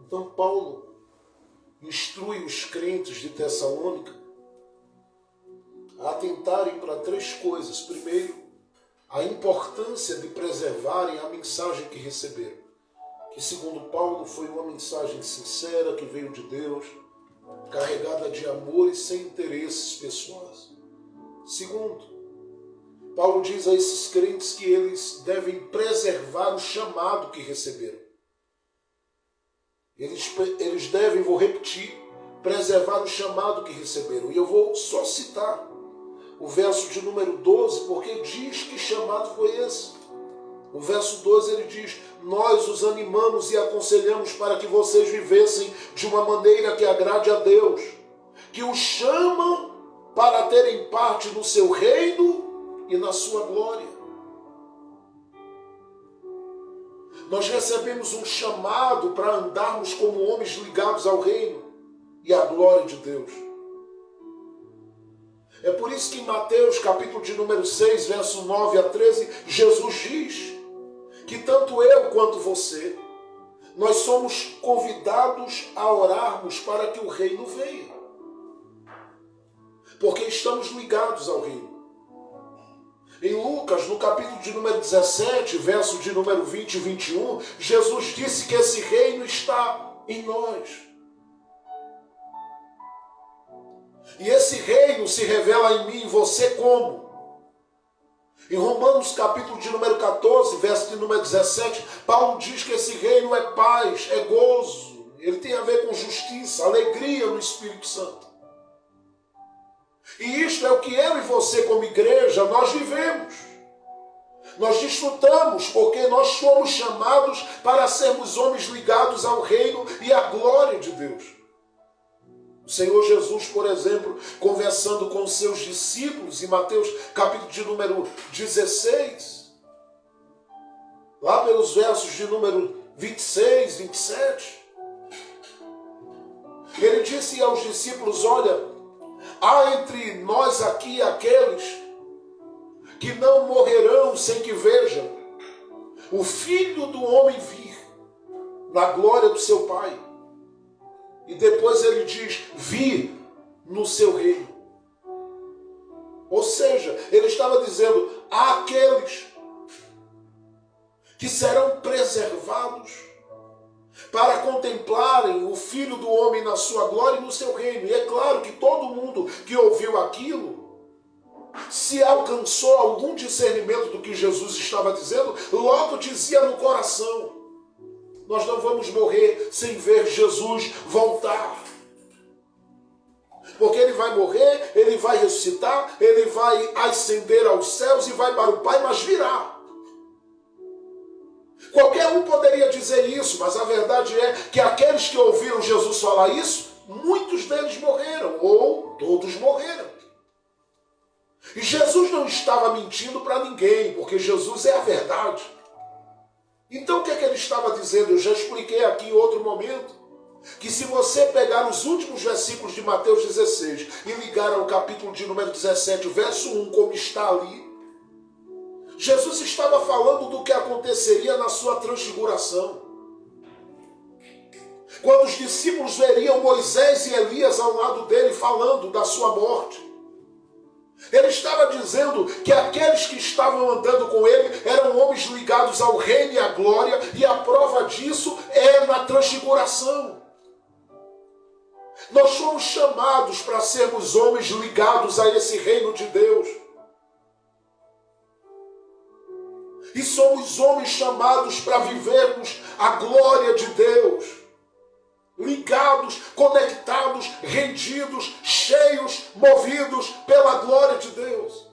Então Paulo instrui os crentes de Tessalônica a atentarem para 3 coisas. Primeiro, a importância de preservarem a mensagem que receberam, que segundo Paulo foi uma mensagem sincera, que veio de Deus, carregada de amor e sem interesses pessoais. Segundo, Paulo diz a esses crentes que eles devem preservar o chamado que receberam. Eles devem, vou repetir, preservar o chamado que receberam. E eu vou só citar o verso de número 12, porque diz que chamado foi esse. O verso 12 ele diz: nós os animamos e aconselhamos para que vocês vivessem de uma maneira que agrade a Deus, que os chama para terem parte no seu reino e na sua glória. Nós recebemos um chamado para andarmos como homens ligados ao reino e à glória de Deus. É por isso que em Mateus, capítulo de número 6, verso 9 a 13, Jesus diz que tanto eu quanto você, nós somos convidados a orarmos para que o reino venha. Porque estamos ligados ao reino. Em Lucas, no capítulo de número 17, verso de número 20 e 21, Jesus disse que esse reino está em nós. E esse reino se revela em mim e em você como? Em Romanos, capítulo de número 14, verso de número 17, Paulo diz que esse reino é paz, é gozo. Ele tem a ver com justiça, alegria no Espírito Santo. E isto é o que eu e você como igreja, nós vivemos. Nós desfrutamos porque nós somos chamados para sermos homens ligados ao reino e à glória de Deus. O Senhor Jesus, por exemplo, conversando com os seus discípulos, em Mateus capítulo de número 16, lá pelos versos de número 26, 27, ele disse aos discípulos: olha, há entre nós aqui aqueles que não morrerão sem que vejam o Filho do Homem vir na glória do seu Pai. E depois ele diz: vir no seu reino. Ou seja, ele estava dizendo: há aqueles que serão preservados para contemplarem o Filho do Homem na sua glória e no seu reino. E é claro que todo mundo que ouviu aquilo, se alcançou algum discernimento do que Jesus estava dizendo, logo dizia no coração: nós não vamos morrer sem ver Jesus voltar. Porque ele vai morrer, ele vai ressuscitar, ele vai ascender aos céus e vai para o Pai, mas virá. Qualquer um poderia dizer isso, mas a verdade é que aqueles que ouviram Jesus falar isso, muitos deles morreram, ou todos morreram. E Jesus não estava mentindo para ninguém, porque Jesus é a verdade. Então o que é que ele estava dizendo? Eu já expliquei aqui em outro momento, que se você pegar os últimos versículos de Mateus 16 e ligar ao capítulo de número 17, verso 1, como está ali, Jesus estava falando do que aconteceria na sua transfiguração. Quando os discípulos veriam Moisés e Elias ao lado dele falando da sua morte. Ele estava dizendo que aqueles que estavam andando com ele eram homens ligados ao reino e à glória, e a prova disso é na transfiguração. Nós somos chamados para sermos homens ligados a esse reino de Deus. E somos homens chamados para vivermos a glória de Deus. Ligados, conectados, rendidos, cheios, movidos pela glória de Deus.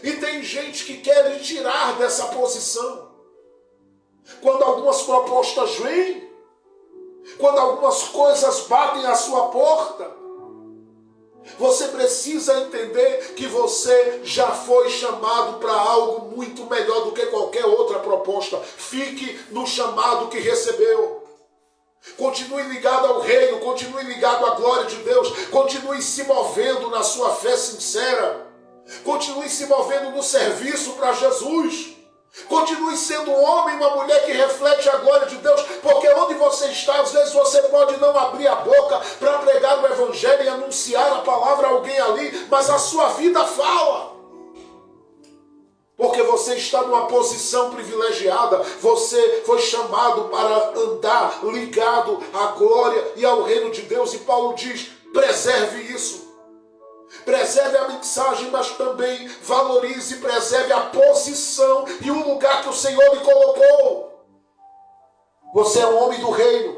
E tem gente que quer lhe tirar dessa posição. Quando algumas propostas vêm, quando algumas coisas batem à sua porta, você precisa entender que você já foi chamado para algo muito melhor do que qualquer outra proposta. Fique no chamado que recebeu. Continue ligado ao reino, continue ligado à glória de Deus, continue se movendo na sua fé sincera, continue se movendo no serviço para Jesus, continue sendo um homem e uma mulher que reflete a glória de Deus, porque está, às vezes você pode não abrir a boca para pregar o evangelho e anunciar a palavra a alguém ali, mas a sua vida fala. Porque você está numa posição privilegiada, você foi chamado para andar ligado à glória e ao reino de Deus. E Paulo diz, preserve isso. Preserve a mensagem, mas também valorize e preserve a posição e o lugar que o Senhor lhe colocou. Você é um homem do reino.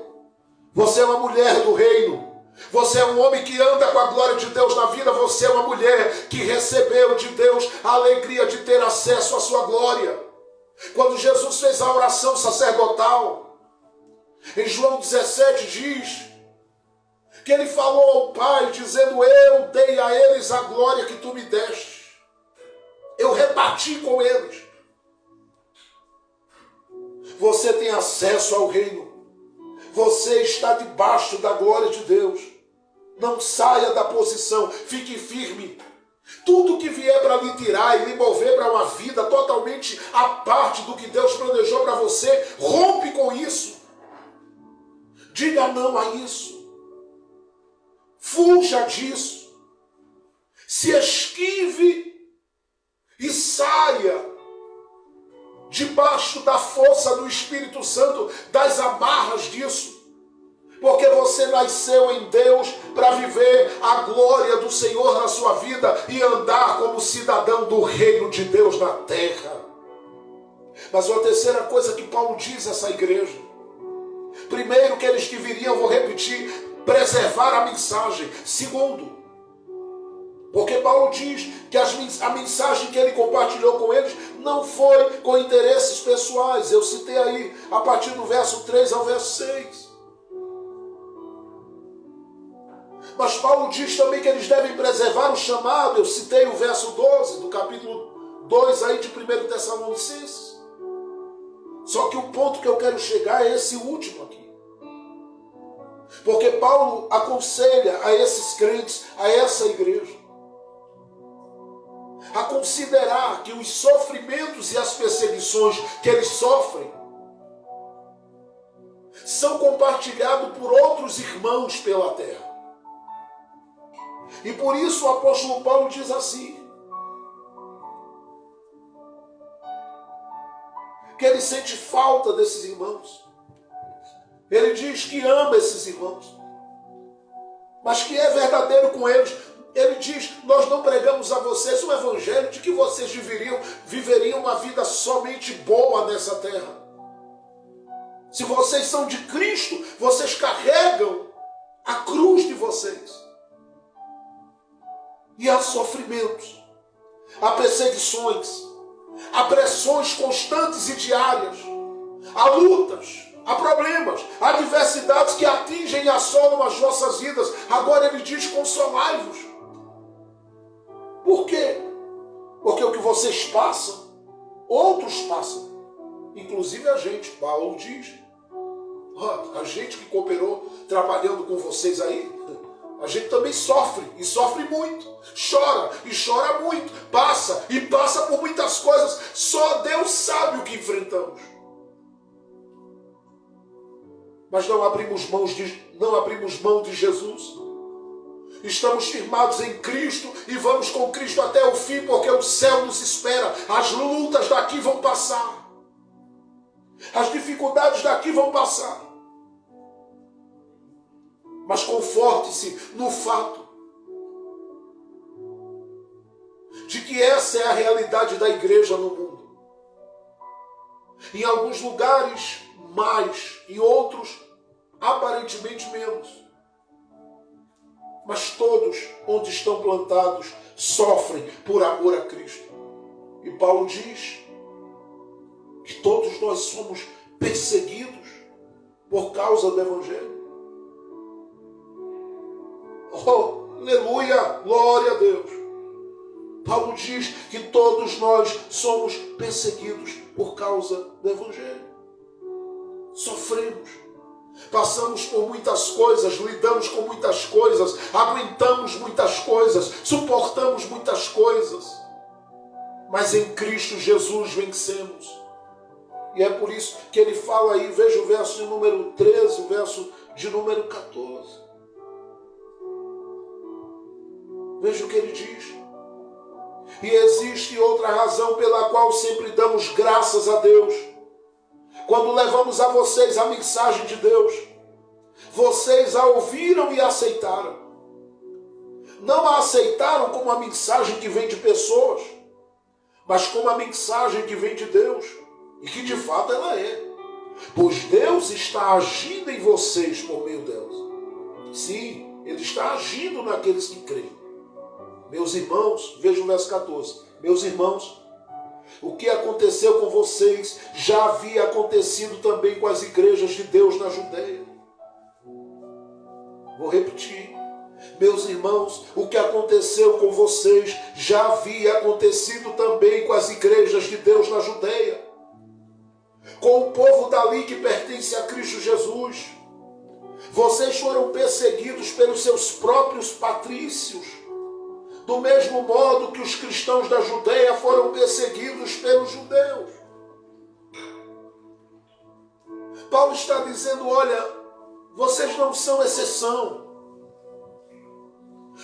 Você é uma mulher do reino. Você é um homem que anda com a glória de Deus na vida. Você é uma mulher que recebeu de Deus a alegria de ter acesso à sua glória. Quando Jesus fez a oração sacerdotal, em João 17 diz que ele falou ao Pai, dizendo, eu dei a eles a glória que tu me deste. Eu reparti com eles. Você tem acesso ao reino. Você está debaixo da glória de Deus. Não saia da posição, fique firme. Tudo que vier para lhe tirar e lhe mover para uma vida totalmente à parte do que Deus planejou para você, rompe com isso. Diga não a isso. Fuja disso. Se esquive e saia debaixo da força do Espírito Santo, das amarras disso. Porque você nasceu em Deus para viver a glória do Senhor na sua vida e andar como cidadão do reino de Deus na terra. Mas uma terceira coisa que Paulo diz a essa igreja. Primeiro, que eles deveriam, vou repetir, preservar a mensagem. Segundo, porque Paulo diz que a mensagem que ele compartilhou com eles não foi com interesses pessoais. Eu citei aí a partir do verso 3 ao verso 6. Mas Paulo diz também que eles devem preservar o chamado. Eu citei o verso 12 do capítulo 2 aí de 1 Tessalonicenses. Só que o ponto que eu quero chegar é esse último aqui. Porque Paulo aconselha a esses crentes, a essa igreja, a considerar que os sofrimentos e as perseguições que eles sofrem são compartilhados por outros irmãos pela terra. E por isso o apóstolo Paulo diz assim, que ele sente falta desses irmãos. Ele diz que ama esses irmãos, mas que é verdadeiro com eles. Ele diz, nós não pregamos a vocês o evangelho de que vocês viveriam uma vida somente boa nessa terra. Se vocês são de Cristo, vocês carregam a cruz de vocês. E há sofrimentos, há perseguições, há pressões constantes e diárias, há lutas, há problemas, há adversidades que atingem e assolam as vossas vidas. Agora ele diz, consolai-vos. Por quê? Porque o que vocês passam, outros passam. Inclusive a gente, Paulo diz. A gente que cooperou trabalhando com vocês aí, a gente também sofre, e sofre muito. Chora, e chora muito. Passa, e passa por muitas coisas. Só Deus sabe o que enfrentamos. Mas não abrimos mão de Jesus. Estamos firmados em Cristo e vamos com Cristo até o fim, porque o céu nos espera. As lutas daqui vão passar. As dificuldades daqui vão passar. Mas conforte-se no fato de que essa é a realidade da igreja no mundo. Em alguns lugares mais, em outros aparentemente menos. Mas todos onde estão plantados sofrem por amor a Cristo. E Paulo diz que todos nós somos perseguidos por causa do Evangelho. Oh, aleluia, glória a Deus. Paulo diz que todos nós somos perseguidos por causa do Evangelho. Sofremos. Passamos por muitas coisas, lidamos com muitas coisas, aguentamos muitas coisas, suportamos muitas coisas. Mas em Cristo Jesus vencemos. E é por isso que ele fala aí, veja o verso de número 13, o verso de número 14. Veja o que ele diz. E existe outra razão pela qual sempre damos graças a Deus. Quando levamos a vocês a mensagem de Deus, vocês a ouviram e aceitaram. Não a aceitaram como a mensagem que vem de pessoas, mas como a mensagem que vem de Deus. E que de fato ela é. Pois Deus está agindo em vocês por meio delas. Sim, Ele está agindo naqueles que creem. Meus irmãos, veja o verso 14. Meus irmãos, o que aconteceu com vocês já havia acontecido também com as igrejas de Deus na Judeia. Vou repetir. Meus irmãos, o que aconteceu com vocês já havia acontecido também com as igrejas de Deus na Judeia. Com o povo dali que pertence a Cristo Jesus. Vocês foram perseguidos pelos seus próprios patrícios, do mesmo modo que os cristãos da Judeia foram perseguidos pelos judeus. Paulo está dizendo, olha, vocês não são exceção.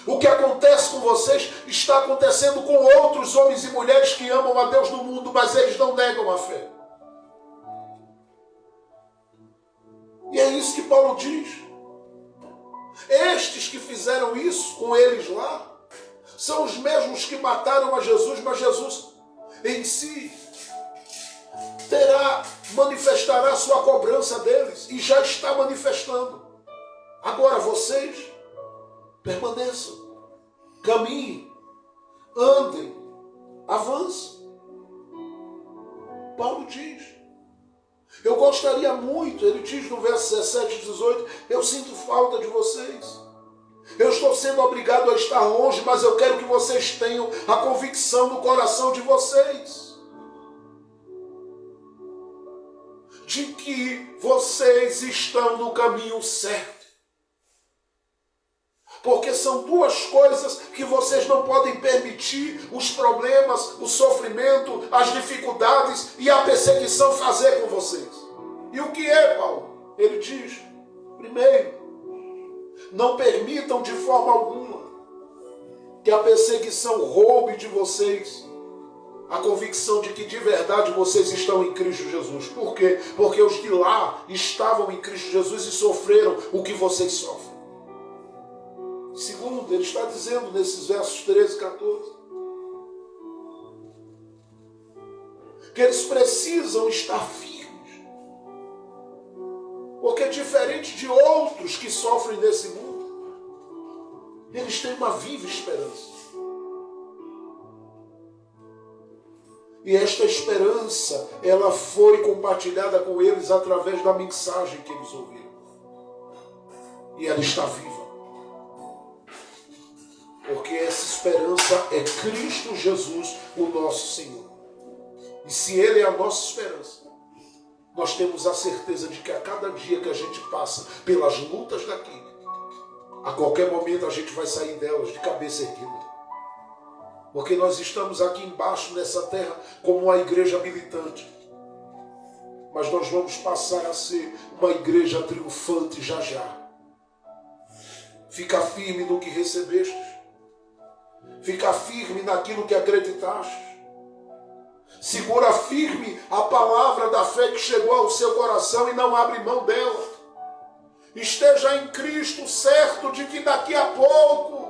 O que acontece com vocês está acontecendo com outros homens e mulheres que amam a Deus no mundo, mas eles não negam a fé. E é isso que Paulo diz. Estes que fizeram isso com eles lá, são os mesmos que mataram a Jesus, mas Jesus em si manifestará sua cobrança deles, e já está manifestando. Agora vocês permaneçam, caminhem, andem, avancem. Paulo diz. Eu gostaria muito, ele diz no verso 17 e 18, eu sinto falta de vocês. Eu estou sendo obrigado a estar longe, mas eu quero que vocês tenham a convicção no coração de vocês de que vocês estão no caminho certo. Porque são duas coisas que vocês não podem permitir os problemas, o sofrimento, as dificuldades e a perseguição fazer com vocês. E o que é, Paulo? Ele diz, primeiro, não permitam de forma alguma que a perseguição roube de vocês a convicção de que de verdade vocês estão em Cristo Jesus. Por quê? Porque os de lá estavam em Cristo Jesus e sofreram o que vocês sofrem. Segundo, ele está dizendo nesses versos 13 e 14 que eles precisam estar firmes, porque diferente de outros que sofrem nesse mundo, eles têm uma viva esperança. E esta esperança, ela foi compartilhada com eles através da mensagem que eles ouviram. E ela está viva. Porque essa esperança é Cristo Jesus, o nosso Senhor. E se Ele é a nossa esperança, nós temos a certeza de que a cada dia que a gente passa pelas lutas daqui, a qualquer momento a gente vai sair delas de cabeça erguida. Porque nós estamos aqui embaixo nessa terra como uma igreja militante. Mas nós vamos passar a ser uma igreja triunfante já já. Fica firme no que recebeste. Fica firme naquilo que acreditaste. Segura firme a palavra da fé que chegou ao seu coração e não abre mão dela. Esteja em Cristo certo de que daqui a pouco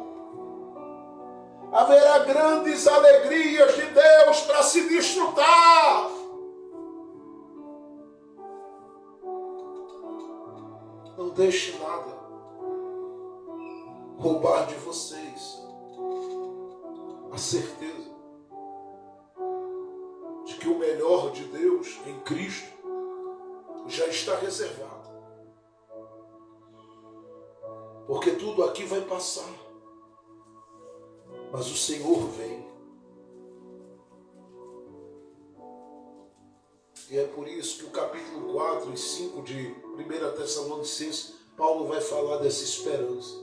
haverá grandes alegrias de Deus para se desfrutar. Não deixe nada roubar de vocês a certeza de que o melhor de Deus em Cristo já está reservado. Porque tudo aqui vai passar, mas o Senhor vem. E é por isso que o capítulo 4 e 5 de 1 Tessalonicenses, Paulo vai falar dessa esperança.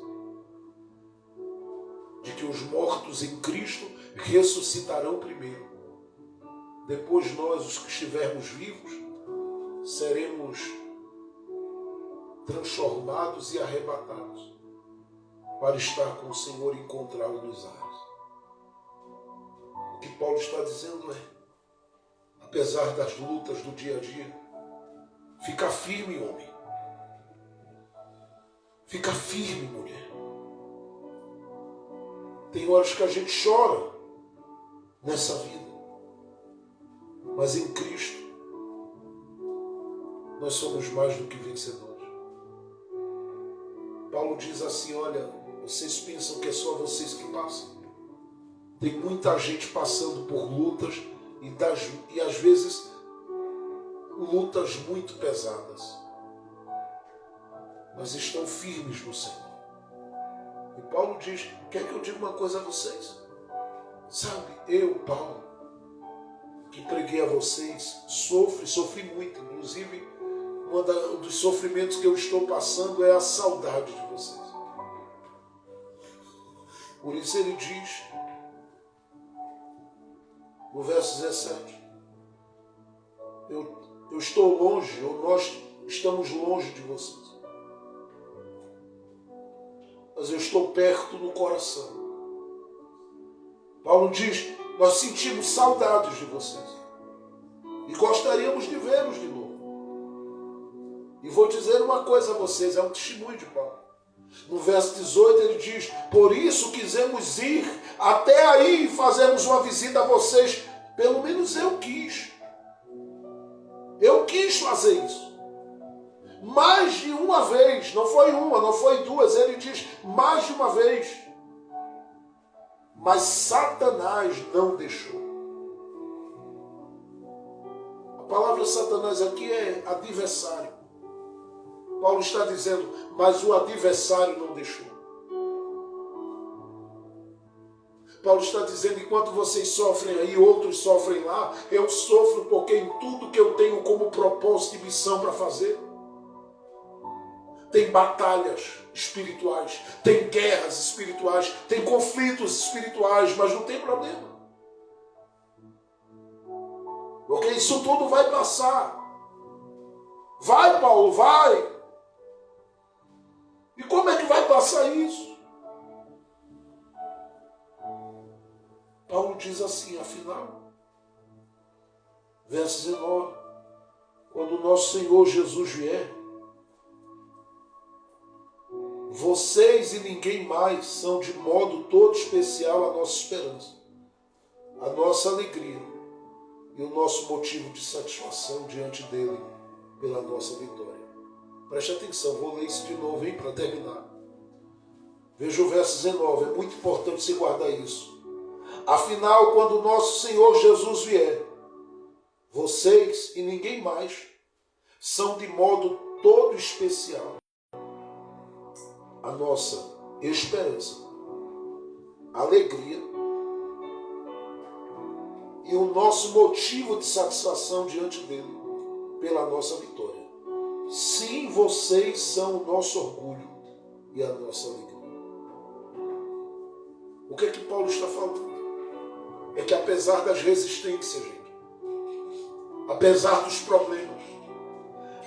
De que os mortos em Cristo ressuscitarão primeiro. Depois nós, os que estivermos vivos, seremos transformados e arrebatados para estar com o Senhor e encontrá-lo nos ares. O que Paulo está dizendo é, apesar das lutas do dia a dia, fica firme, homem. Fica firme, mulher. Tem horas que a gente chora nessa vida, mas em Cristo nós somos mais do que vencedores. Paulo diz assim, olha, vocês pensam que é só vocês que passam? Tem muita gente passando por lutas e às vezes lutas muito pesadas, mas estão firmes no Senhor. E Paulo diz, quer que eu diga uma coisa a vocês? Sabe, eu, Paulo, que preguei a vocês, sofri muito, inclusive um dos sofrimentos que eu estou passando é a saudade de vocês. Por isso ele diz, no verso 17, eu estou longe, ou nós estamos longe de vocês, mas eu estou perto no coração. Paulo diz, nós sentimos saudades de vocês e gostaríamos de vê-los de novo. E vou dizer uma coisa a vocês, é um testemunho de Paulo. No verso 18 ele diz, por isso quisemos ir até aí e fazermos uma visita a vocês. Pelo menos eu quis. Eu quis fazer isso. Mais de uma vez, não foi uma, não foi duas, ele diz mais de uma vez. Mas Satanás não deixou. A palavra Satanás aqui é adversário. Paulo está dizendo, mas o adversário não deixou. Paulo está dizendo, enquanto vocês sofrem aí, outros sofrem lá, eu sofro porque em tudo que eu tenho como propósito e missão para fazer, tem batalhas espirituais, tem guerras espirituais, tem conflitos espirituais, mas não tem problema. Porque isso tudo vai passar. Vai, Paulo, vai. E como é que vai passar isso? Paulo diz assim, afinal, verso 19, quando o nosso Senhor Jesus vier, vocês e ninguém mais são de modo todo especial a nossa esperança, a nossa alegria e o nosso motivo de satisfação diante dele pela nossa vitória. Preste atenção, vou ler isso de novo, hein, para terminar. Veja o verso 19, é muito importante você guardar isso. Afinal, quando o nosso Senhor Jesus vier, vocês e ninguém mais são de modo todo especial a nossa esperança, alegria e o nosso motivo de satisfação diante dele pela nossa vitória. Sim, vocês são o nosso orgulho e a nossa alegria. O que é que Paulo está falando? É que apesar das resistências, gente, apesar dos problemas,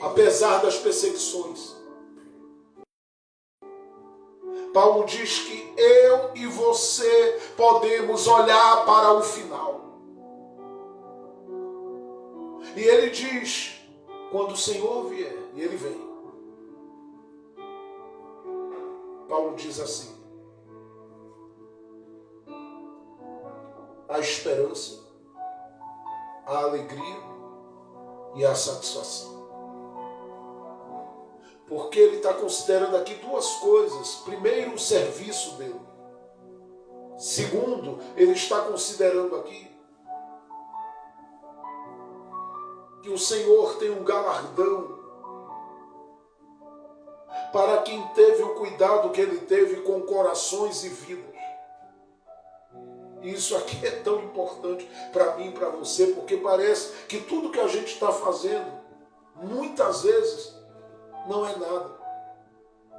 apesar das perseguições, Paulo diz que eu e você podemos olhar para o final. E ele diz, quando o Senhor vier, e ele vem, Paulo diz assim, a esperança, a alegria e a satisfação. Porque ele está considerando aqui duas coisas. Primeiro, o serviço dele. Segundo, ele está considerando aqui que o Senhor tem um galardão para quem teve o cuidado que ele teve com corações e vidas. Isso aqui é tão importante para mim e para você, porque parece que tudo que a gente está fazendo, muitas vezes, não é nada,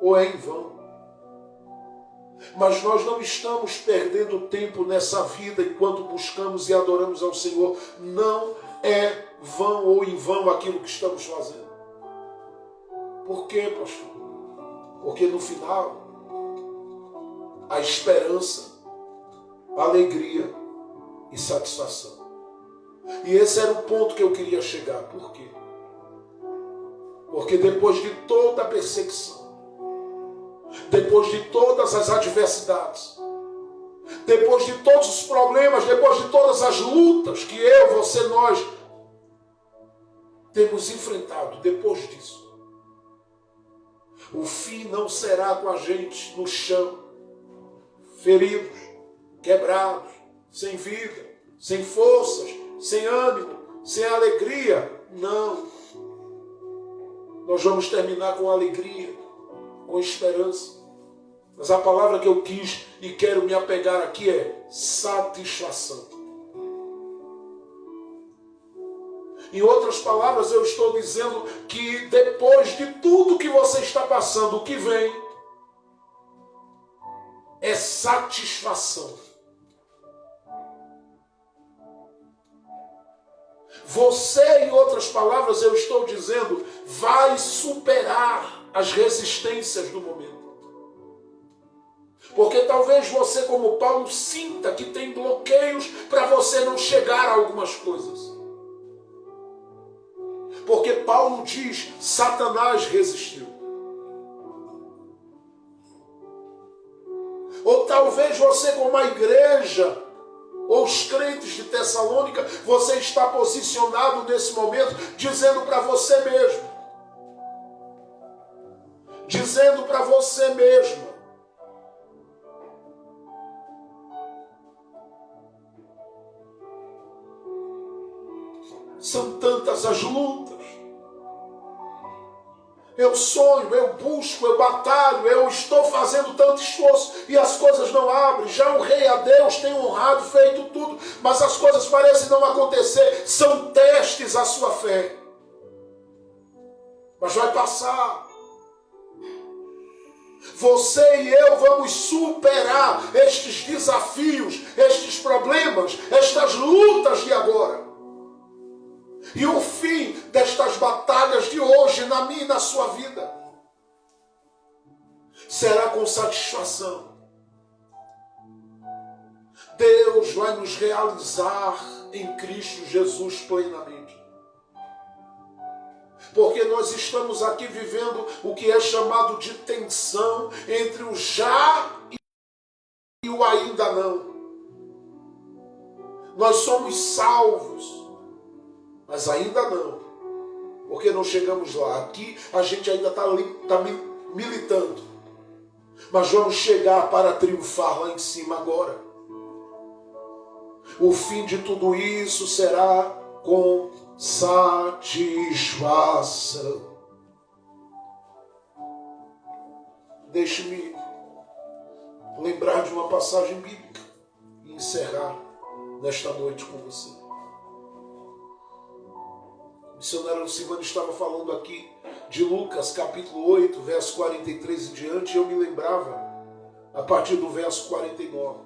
ou é em vão. Mas nós não estamos perdendo tempo nessa vida enquanto buscamos e adoramos ao Senhor. Não é vão ou em vão aquilo que estamos fazendo. Por quê, pastor? Porque no final, a esperança, a alegria e satisfação. E esse era o ponto que eu queria chegar. Por quê? Porque depois de toda a perseguição, depois de todas as adversidades, depois de todos os problemas, depois de todas as lutas que eu, você, nós temos enfrentado, depois disso, o fim não será com a gente no chão, feridos, quebrados, sem vida, sem forças, sem ânimo, sem alegria. Não. Nós vamos terminar com alegria, com esperança. Mas a palavra que eu quis e quero me apegar aqui é satisfação. Em outras palavras, eu estou dizendo que depois de tudo que você está passando, o que vem é satisfação. Você, em outras palavras, eu estou dizendo, vai superar as resistências do momento. Porque talvez você, como Paulo, sinta que tem bloqueios para você não chegar a algumas coisas. Porque Paulo diz, Satanás resistiu. Ou talvez você, como a igreja, ou os crentes de Tessalônica, você está posicionado nesse momento, dizendo para você mesmo, dizendo para você mesmo, são tantas as lutas. Eu sonho, eu busco, eu batalho, eu estou fazendo tanto esforço e as coisas não abrem. Já honrei a Deus, tenho honrado, feito tudo, mas as coisas parecem não acontecer. São testes à sua fé. Mas vai passar. Você e eu vamos superar estes desafios, estes problemas, estas lutas de agora. E o fim destas batalhas de hoje, na minha e na sua vida, será com satisfação. Deus vai nos realizar em Cristo Jesus plenamente. Porque nós estamos aqui vivendo o que é chamado de tensão entre o já e o ainda não. Nós somos salvos, mas ainda não, porque não chegamos lá. Aqui a gente ainda está militando, mas vamos chegar para triunfar lá em cima agora. O fim de tudo isso será com satisfação. Deixe-me lembrar de uma passagem bíblica e encerrar nesta noite com você. O missionário Silvano estava falando aqui de Lucas, capítulo 8, verso 43 em diante, e eu me lembrava a partir do verso 49.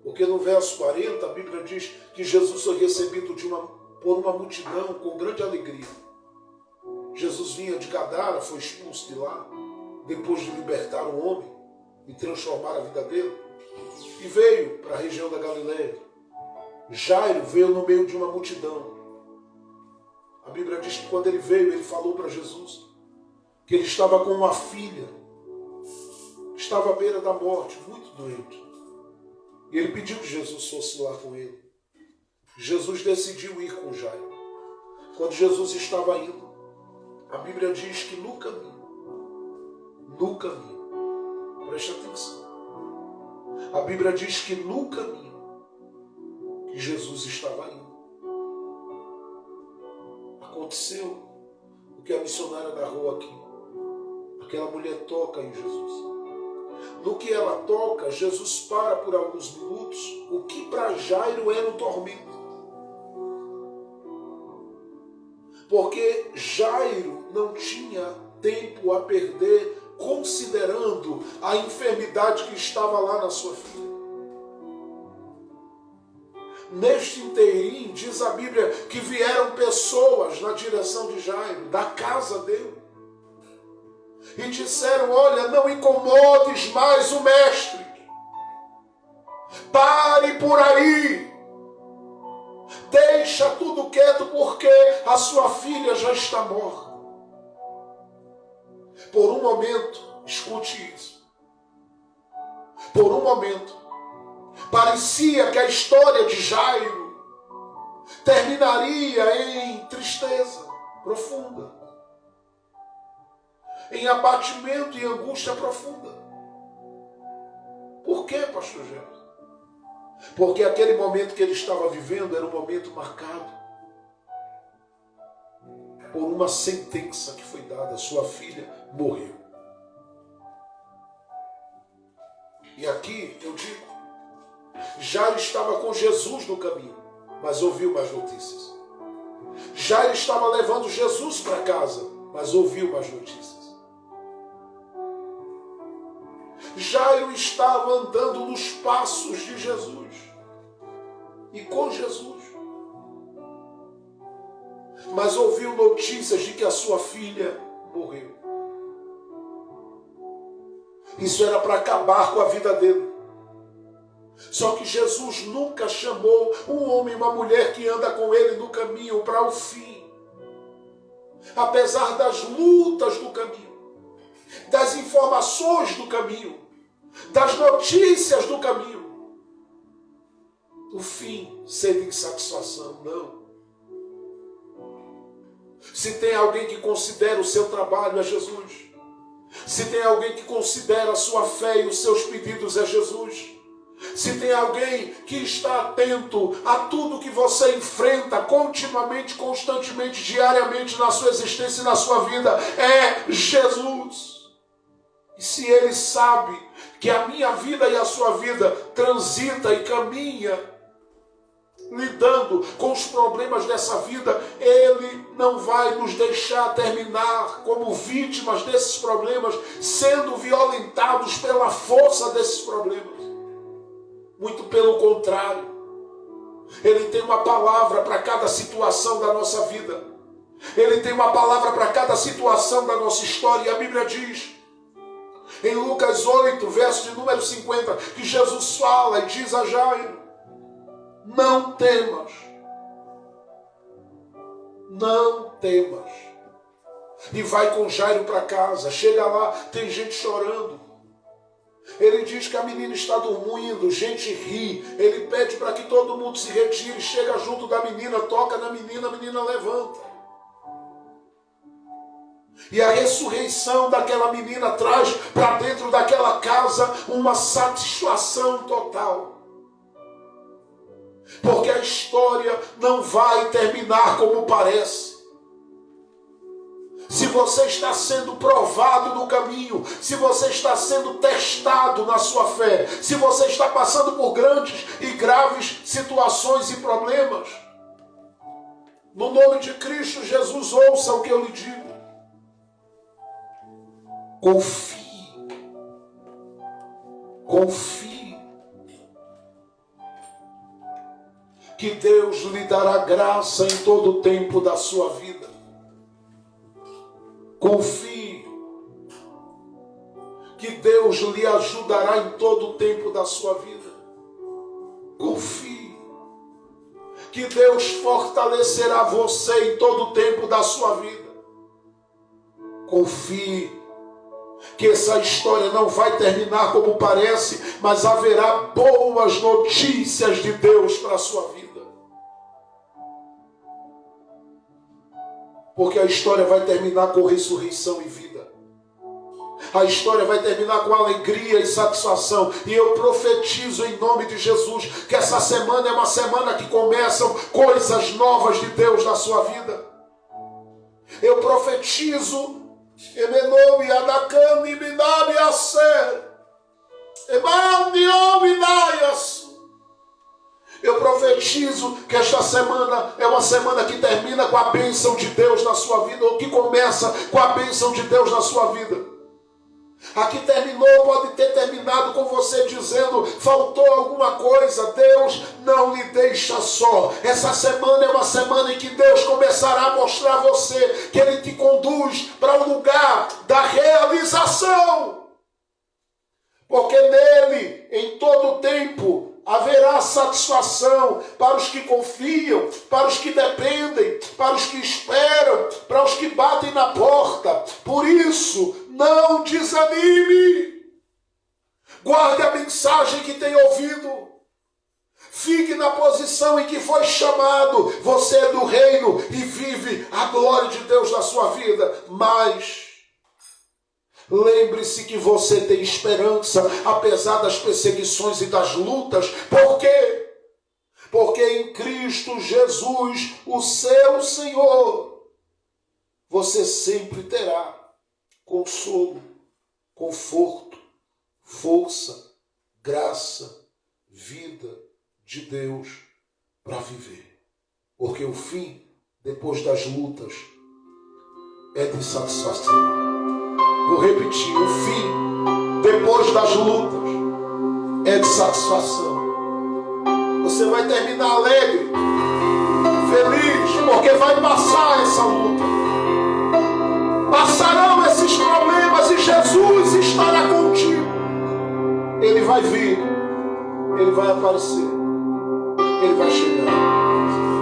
Porque no verso 40 a Bíblia diz que Jesus foi recebido por uma multidão com grande alegria. Jesus vinha de Gadara, foi expulso de lá, depois de libertar o homem e transformar a vida dele, e veio para a região da Galileia. Jairo veio no meio de uma multidão. A Bíblia diz que quando ele veio, ele falou para Jesus que ele estava com uma filha, estava à beira da morte, muito doente. E ele pediu que Jesus fosse lá com ele. Jesus decidiu ir com Jairo. Quando Jesus estava indo, a Bíblia diz que no caminho, preste atenção, a Bíblia diz que no caminho que Jesus estava indo, aconteceu o que a missionária narrou aqui. Aquela mulher toca em Jesus. No que ela toca, Jesus para por alguns minutos, o que para Jairo era um tormento. Porque Jairo não tinha tempo a perder considerando a enfermidade que estava lá na sua filha. Neste interim, diz a Bíblia, que vieram pessoas na direção de Jairo, da casa dele, e disseram: olha, não incomodes mais o mestre, pare por aí, deixa tudo quieto, porque a sua filha já está morta. Por um momento, escute isso, por um momento, parecia que a história de Jairo terminaria em tristeza profunda, em abatimento e angústia profunda. Por quê, pastor Jairo? Porque aquele momento que ele estava vivendo era um momento marcado por uma sentença que foi dada: sua filha morreu. E aqui eu digo, Jairo estava com Jesus no caminho, mas ouviu mais notícias. Jairo estava levando Jesus para casa, mas ouviu mais notícias. Jairo estava andando nos passos de Jesus e com Jesus, mas ouviu notícias de que a sua filha morreu. Isso era para acabar com a vida dele. Só que Jesus nunca chamou um homem e uma mulher que anda com ele no caminho para o fim. Apesar das lutas do caminho, das informações do caminho, das notícias do caminho, o fim ser insatisfação, não. Se tem alguém que considera o seu trabalho, é Jesus. Se tem alguém que considera a sua fé e os seus pedidos, é Jesus. Se tem alguém que está atento a tudo que você enfrenta continuamente, constantemente, diariamente na sua existência e na sua vida, é Jesus. E se Ele sabe que a minha vida e a sua vida transita e caminha lidando com os problemas dessa vida, Ele não vai nos deixar terminar como vítimas desses problemas, sendo violentados pela força desses problemas. Muito pelo contrário, Ele tem uma palavra para cada situação da nossa vida. Ele tem uma palavra para cada situação da nossa história. E a Bíblia diz, em Lucas 8, verso de número 50, que Jesus fala e diz a Jairo: não temas, não temas. E vai com Jairo para casa. Chega lá, tem gente chorando. Ele diz que a menina está dormindo, gente ri. Ele pede para que todo mundo se retire. Chega junto da menina, toca na menina, a menina levanta. E a ressurreição daquela menina traz para dentro daquela casa uma satisfação total. Porque a história não vai terminar como parece. Se você está sendo provado no caminho, se você está sendo testado na sua fé, se você está passando por grandes e graves situações e problemas, no nome de Cristo Jesus, ouça o que eu lhe digo. Confie. Confie. Que Deus lhe dará graça em todo o tempo da sua vida. Confie que Deus lhe ajudará em todo o tempo da sua vida. Confie que Deus fortalecerá você em todo o tempo da sua vida. Confie que essa história não vai terminar como parece, mas haverá boas notícias de Deus para a sua vida. Porque a história vai terminar com ressurreição e vida. A história vai terminar com alegria e satisfação. E eu profetizo em nome de Jesus que essa semana é uma semana que começam coisas novas de Deus na sua vida. Eu profetizo Emenome Adakami Minami Aser Emani Naias. Eu profetizo que esta semana é uma semana que termina com a bênção de Deus na sua vida, ou que começa com a bênção de Deus na sua vida. Aqui terminou, pode ter terminado com você dizendo, faltou alguma coisa. Deus não lhe deixa só. Essa semana é uma semana em que Deus começará a mostrar a você que Ele te conduz para o lugar da realização. Porque nele, em todo o tempo, haverá satisfação para os que confiam, para os que dependem, para os que esperam, para os que batem na porta. Por isso, não desanime. Guarde a mensagem que tem ouvido. Fique na posição em que foi chamado. Você é do reino e vive a glória de Deus na sua vida. Mas lembre-se que você tem esperança, apesar das perseguições e das lutas. Por quê? Porque em Cristo Jesus, o seu Senhor, você sempre terá consolo, conforto, força, graça, vida de Deus para viver. Porque o fim, depois das lutas, é de satisfação. Vou repetir, o fim, depois das lutas, é de satisfação. Você vai terminar alegre, feliz, porque vai passar essa luta. Passarão esses problemas e Jesus estará contigo. Ele vai vir, Ele vai aparecer, Ele vai chegar.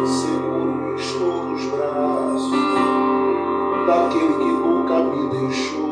Senhor, estou nos braços daquele que nunca me deixou.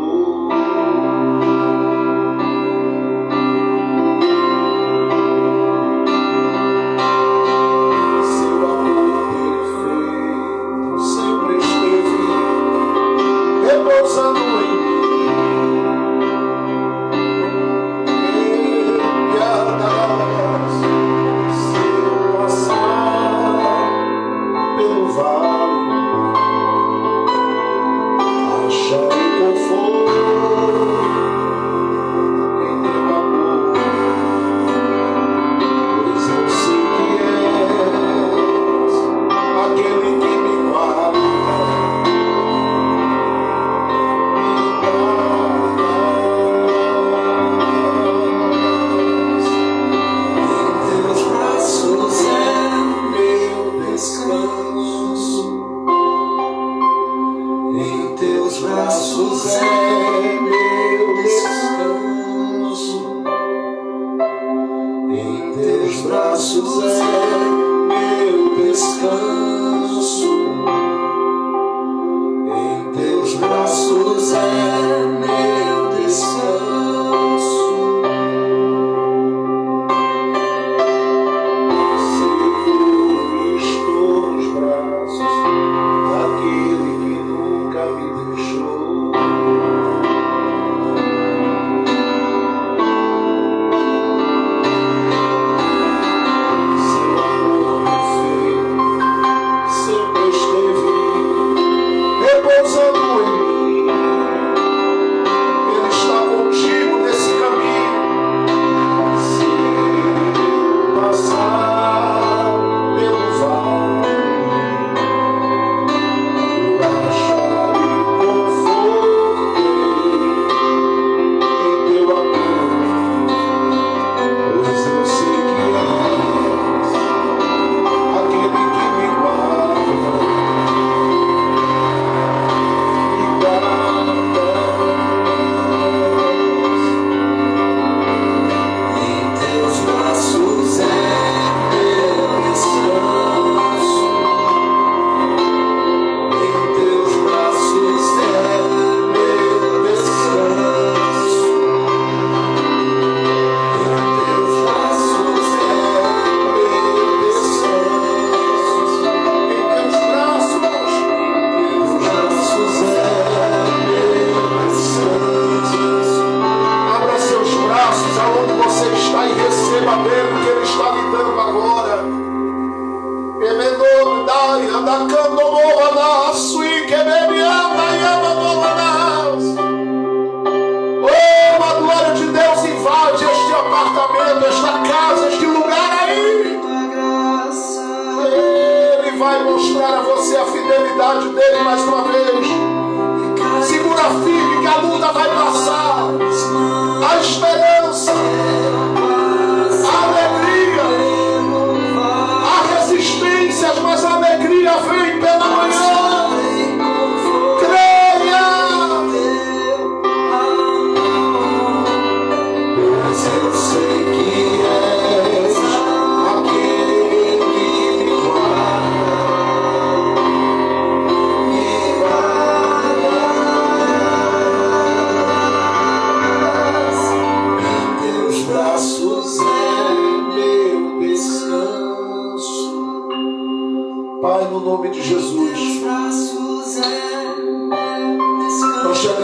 Segura firme que a luta vai passar.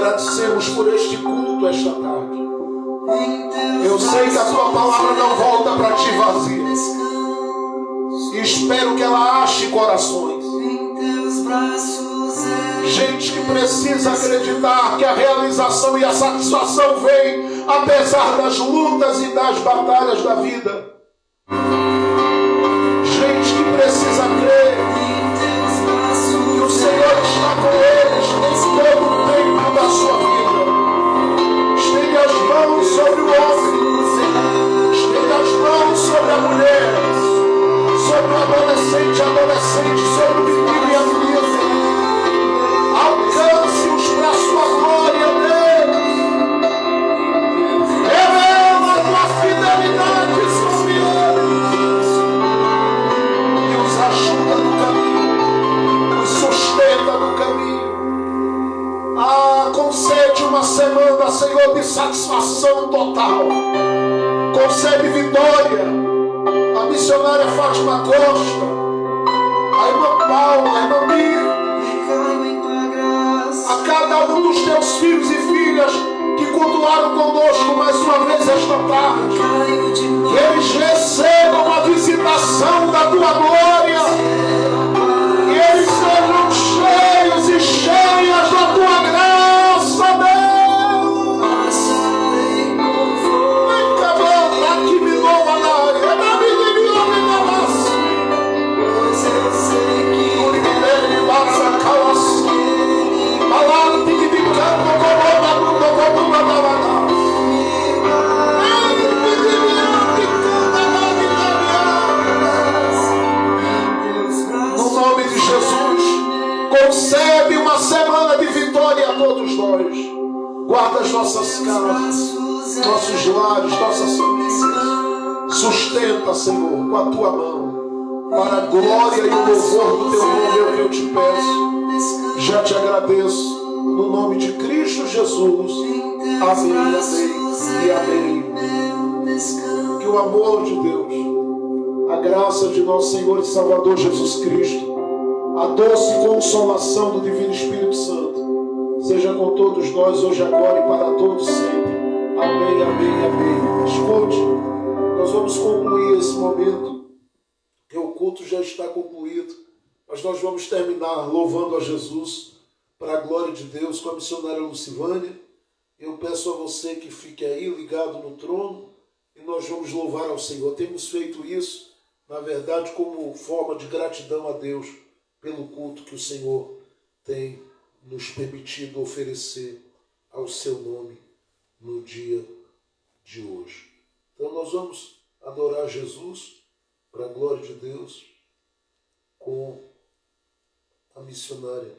agradecemos por este culto esta tarde. Eu sei que a tua palavra não volta para ti vazia. E espero que ela ache corações. Gente que precisa acreditar que a realização e a satisfação vem apesar das lutas e das batalhas da vida. Gente que precisa crer que o Senhor está com eles todo o tempo da sua vida. Estende as mãos sobre o homem, estende as mãos sobre a mulher, sobre o adolescente, sobre o menino e a menina. Alcance-os para a sua glória, Deus. Revela a tua fidelidade sobre eles e os ajuda no caminho, os sustenta no caminho. Concede uma semana, Senhor, de satisfação total. Concede vitória. A missionária Fátima Costa, a irmã Paula, a irmã Miriam, a cada um dos teus filhos e filhas que cultuaram conosco mais uma vez esta tarde, que eles recebam a visitação da tua glória, que eles sejam cheios e cheias da tua graça, Deus. No nome de Jesus, concede uma semana de vitória a todos nós. Guarda as nossas casas, nossos lares, nossas famílias. Sustenta, Senhor, com a tua mão, para a glória e o louvor do teu nome, é o que eu te peço. Já te agradeço, no nome de Cristo Jesus. Amém, amém e amém. Que o amor de Deus, a graça de nosso Senhor e Salvador Jesus Cristo, a doce consolação do Divino Espírito Santo, seja com todos nós hoje, agora e para todos sempre. Amém, amém, amém. Escute, nós vamos concluir esse momento, que o culto já está concluído, mas nós vamos terminar louvando a Jesus para a glória de Deus com a missionária Lucivânia. Eu peço a você que fique aí ligado no trono e nós vamos louvar ao Senhor. Temos feito isso, na verdade, como forma de gratidão a Deus pelo culto que o Senhor tem nos permitido oferecer ao seu nome no dia de hoje. Então nós vamos adorar Jesus para a glória de Deus com a missionária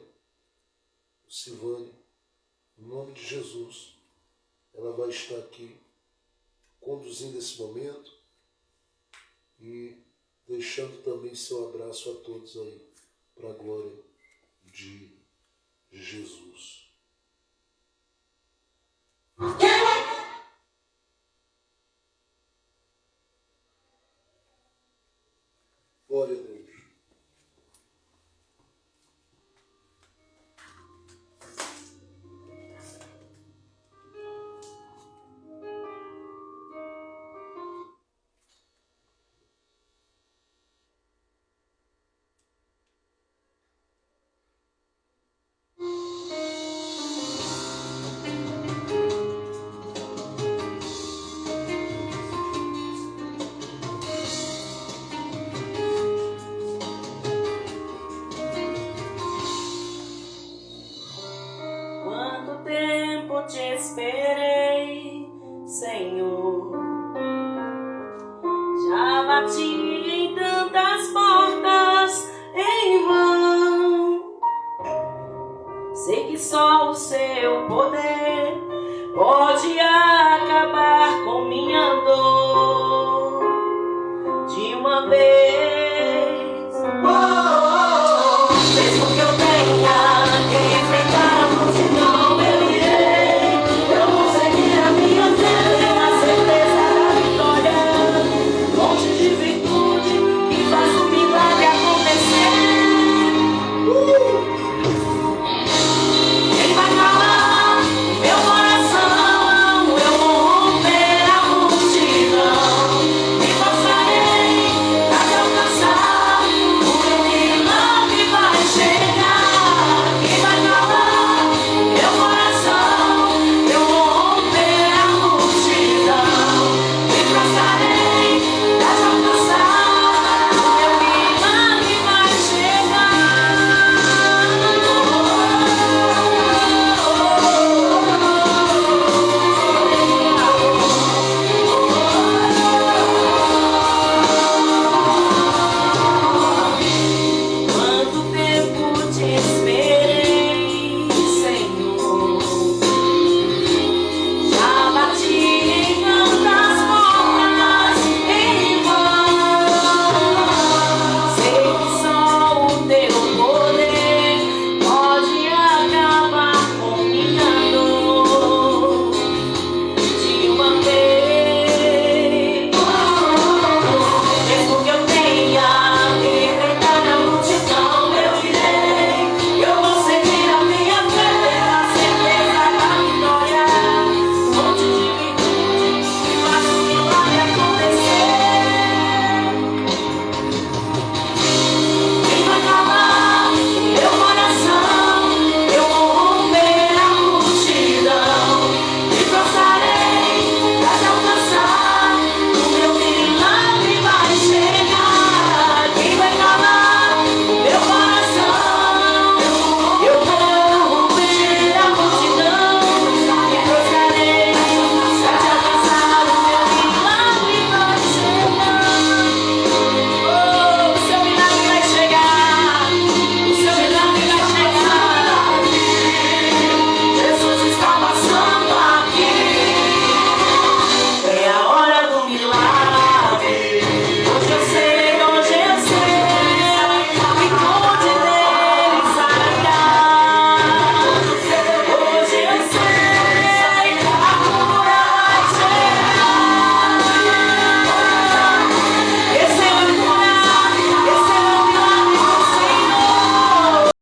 Lucivânia. Em nome de Jesus, ela vai estar aqui conduzindo esse momento e deixando também seu abraço a todos aí, para a glória de Jesus. Glória a Deus. Te esperei, Senhor. Já bati em tantas portas em vão. Sei que só o seu poder pode acabar com minha dor. De uma vez